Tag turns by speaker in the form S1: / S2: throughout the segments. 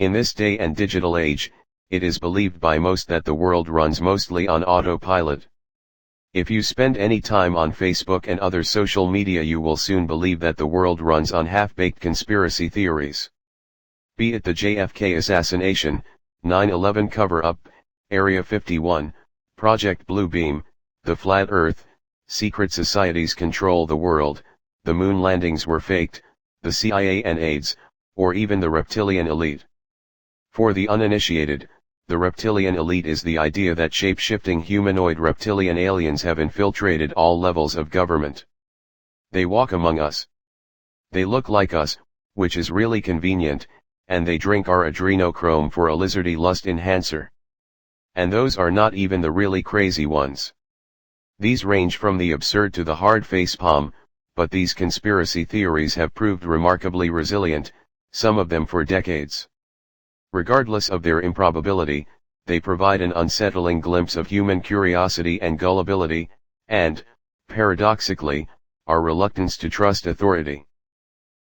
S1: In this day and digital age, it is believed by most that the world runs mostly on autopilot. If you spend any time on Facebook and other social media, you will soon believe that the world runs on half-baked conspiracy theories. Be it the JFK assassination, 9/11 cover-up, Area 51, Project Bluebeam, the Flat Earth, secret societies control the world, the moon landings were faked, the CIA and AIDS, or even the reptilian elite. For the uninitiated, the reptilian elite is the idea that shape-shifting humanoid reptilian aliens have infiltrated all levels of government. They walk among us. They look like us, which is really convenient, and they drink our adrenochrome for a lizardy lust enhancer. And those are not even the really crazy ones. These range from the absurd to the hard facepalm, but these conspiracy theories have proved remarkably resilient, some of them for decades. Regardless of their improbability, they provide an unsettling glimpse of human curiosity and gullibility, and, paradoxically, our reluctance to trust authority.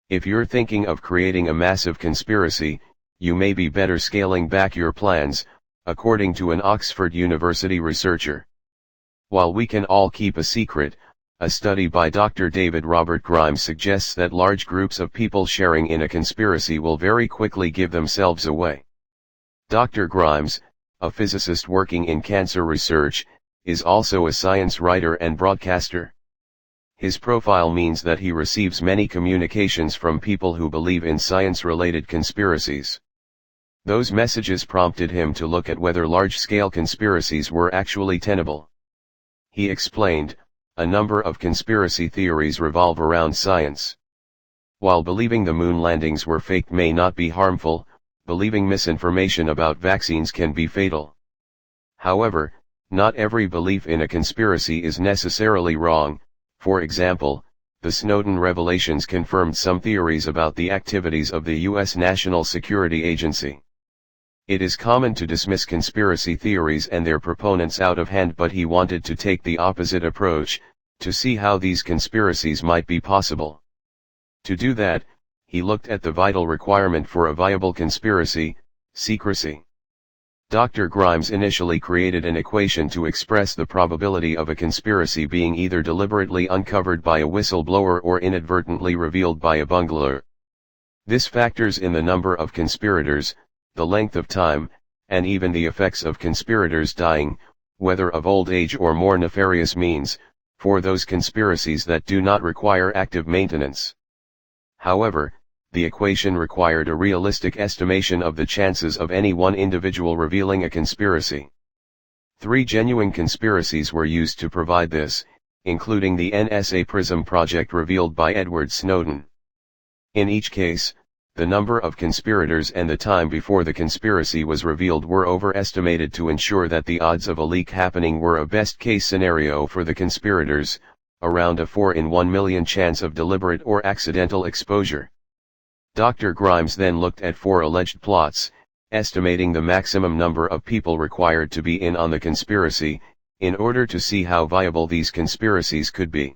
S1: If you're thinking of creating a massive conspiracy, you may be better scaling back your plans, according to an Oxford University researcher. While we can all keep a secret, a study by Dr. David Robert Grimes suggests that large groups of people sharing in a conspiracy will very quickly give themselves away. Dr. Grimes, a physicist working in cancer research, is also a science writer and broadcaster. His profile means that he receives many communications from people who believe in science-related conspiracies. Those messages prompted him to look at whether large-scale conspiracies were actually tenable. He explained, a number of conspiracy theories revolve around science. While believing the moon landings were faked may not be harmful, believing misinformation about vaccines can be fatal. However, not every belief in a conspiracy is necessarily wrong. For example, the Snowden revelations confirmed some theories about the activities of the U.S. National Security Agency. It is common to dismiss conspiracy theories and their proponents out of hand, but he wanted to take the opposite approach, to see how these conspiracies might be possible. To do that, he looked at the vital requirement for a viable conspiracy: secrecy. Dr. Grimes initially created an equation to express the probability of a conspiracy being either deliberately uncovered by a whistleblower or inadvertently revealed by a bungler. This factors in the number of conspirators, the length of time, and even the effects of conspirators dying, whether of old age or more nefarious means, for those conspiracies that do not require active maintenance. However, the equation required a realistic estimation of the chances of any one individual revealing a conspiracy. 3 genuine conspiracies were used to provide this, including the NSA PRISM project revealed by Edward Snowden. In each case, the number of conspirators and the time before the conspiracy was revealed were overestimated to ensure that the odds of a leak happening were a best-case scenario for the conspirators, around a 4 in 1 million chance of deliberate or accidental exposure. Dr. Grimes then looked at 4 alleged plots, estimating the maximum number of people required to be in on the conspiracy, in order to see how viable these conspiracies could be.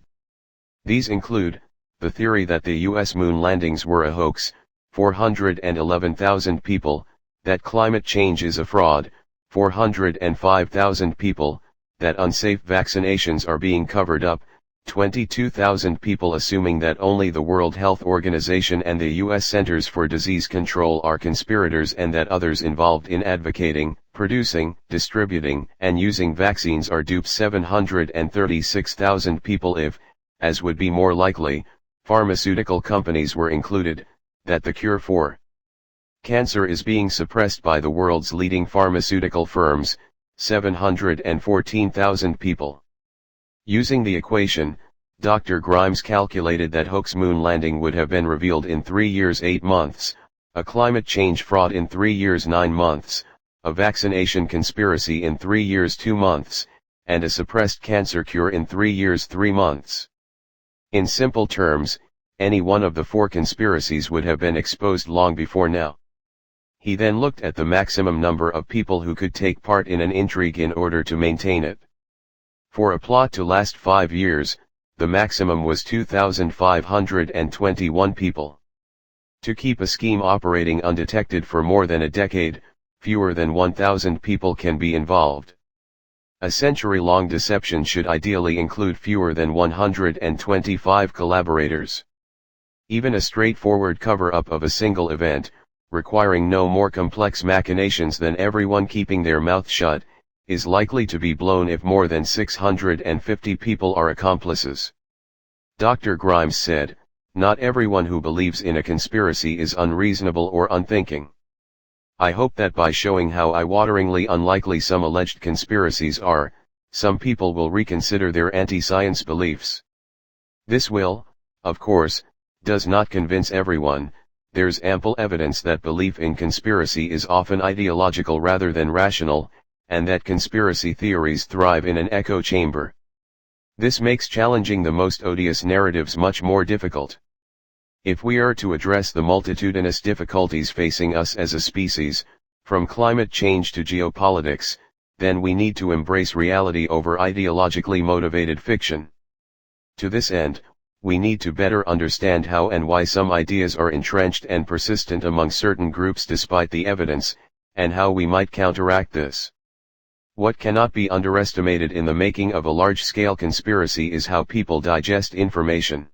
S1: These include, the theory that the U.S. moon landings were a hoax, 411,000 people, that climate change is a fraud, 405,000 people, that unsafe vaccinations are being covered up, 22,000 people assuming that only the World Health Organization and the U.S. Centers for Disease Control are conspirators and that others involved in advocating, producing, distributing, and using vaccines are dupes, 736,000 people if, as would be more likely, pharmaceutical companies were included, that the cure for cancer is being suppressed by the world's leading pharmaceutical firms, 714,000 people. Using the equation, Dr. Grimes calculated that hoax moon landing would have been revealed in 3 years 8 months, a climate change fraud in 3 years 9 months, a vaccination conspiracy in 3 years 2 months, and a suppressed cancer cure in 3 years 3 months. In simple terms, any one of the 4 conspiracies would have been exposed long before now. He then looked at the maximum number of people who could take part in an intrigue in order to maintain it. For a plot to last 5 years, the maximum was 2,521 people. To keep a scheme operating undetected for more than a decade, fewer than 1,000 people can be involved. A century-long deception should ideally include fewer than 125 collaborators. Even a straightforward cover-up of a single event, requiring no more complex machinations than everyone keeping their mouth shut, is likely to be blown if more than 650 people are accomplices. Dr. Grimes said, "Not everyone who believes in a conspiracy is unreasonable or unthinking. I hope that by showing how eye-wateringly unlikely some alleged conspiracies are, some people will reconsider their anti-science beliefs. This will, of course, does not convince everyone. There's ample evidence that belief in conspiracy is often ideological rather than rational, and that conspiracy theories thrive in an echo chamber. This makes challenging the most odious narratives much more difficult. If we are to address the multitudinous difficulties facing us as a species, from climate change to geopolitics, then we need to embrace reality over ideologically motivated fiction. To this end, we need to better understand how and why some ideas are entrenched and persistent among certain groups despite the evidence, and how we might counteract this. What cannot be underestimated in the making of a large-scale conspiracy is how people digest information.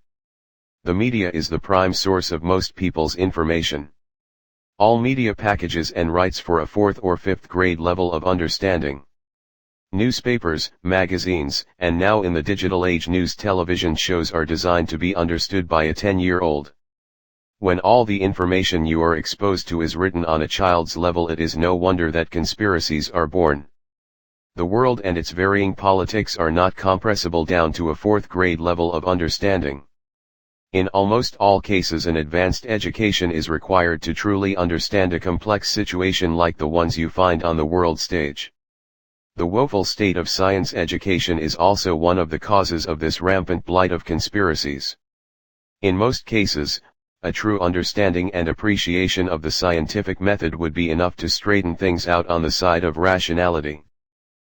S1: The media is the prime source of most people's information. All media packages and writes for a 4th or 5th grade level of understanding. Newspapers, magazines, and now in the digital age news television shows are designed to be understood by a 10-year-old. When all the information you are exposed to is written on a child's level, it is no wonder that conspiracies are born. The world and its varying politics are not compressible down to a 4th grade level of understanding. In almost all cases, an advanced education is required to truly understand a complex situation like the ones you find on the world stage. The woeful state of science education is also one of the causes of this rampant blight of conspiracies. In most cases, a true understanding and appreciation of the scientific method would be enough to straighten things out on the side of rationality.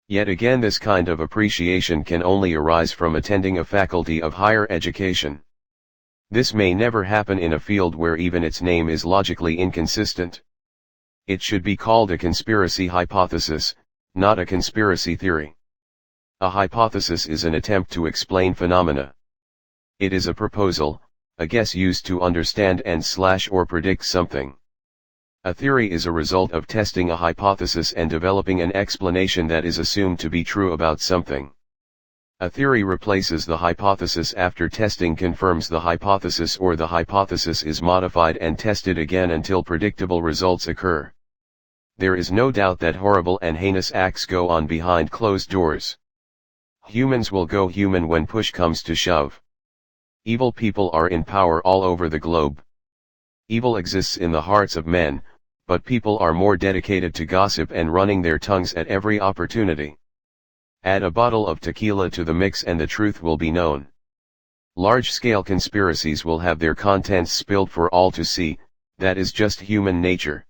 S1: Yet again, this kind of appreciation can only arise from attending a faculty of higher education. This may never happen in a field where even its name is logically inconsistent. It should be called a conspiracy hypothesis, not a conspiracy theory. A hypothesis is an attempt to explain phenomena. It is a proposal, a guess used to understand and/or predict something. A theory is a result of testing a hypothesis and developing an explanation that is assumed to be true about something. A theory replaces the hypothesis after testing confirms the hypothesis, or the hypothesis is modified and tested again until predictable results occur. There is no doubt that horrible and heinous acts go on behind closed doors. Humans will go human when push comes to shove. Evil people are in power all over the globe. Evil exists in the hearts of men, but people are more dedicated to gossip and running their tongues at every opportunity. Add a bottle of tequila to the mix and the truth will be known. Large-scale conspiracies will have their contents spilled for all to see. That is just human nature.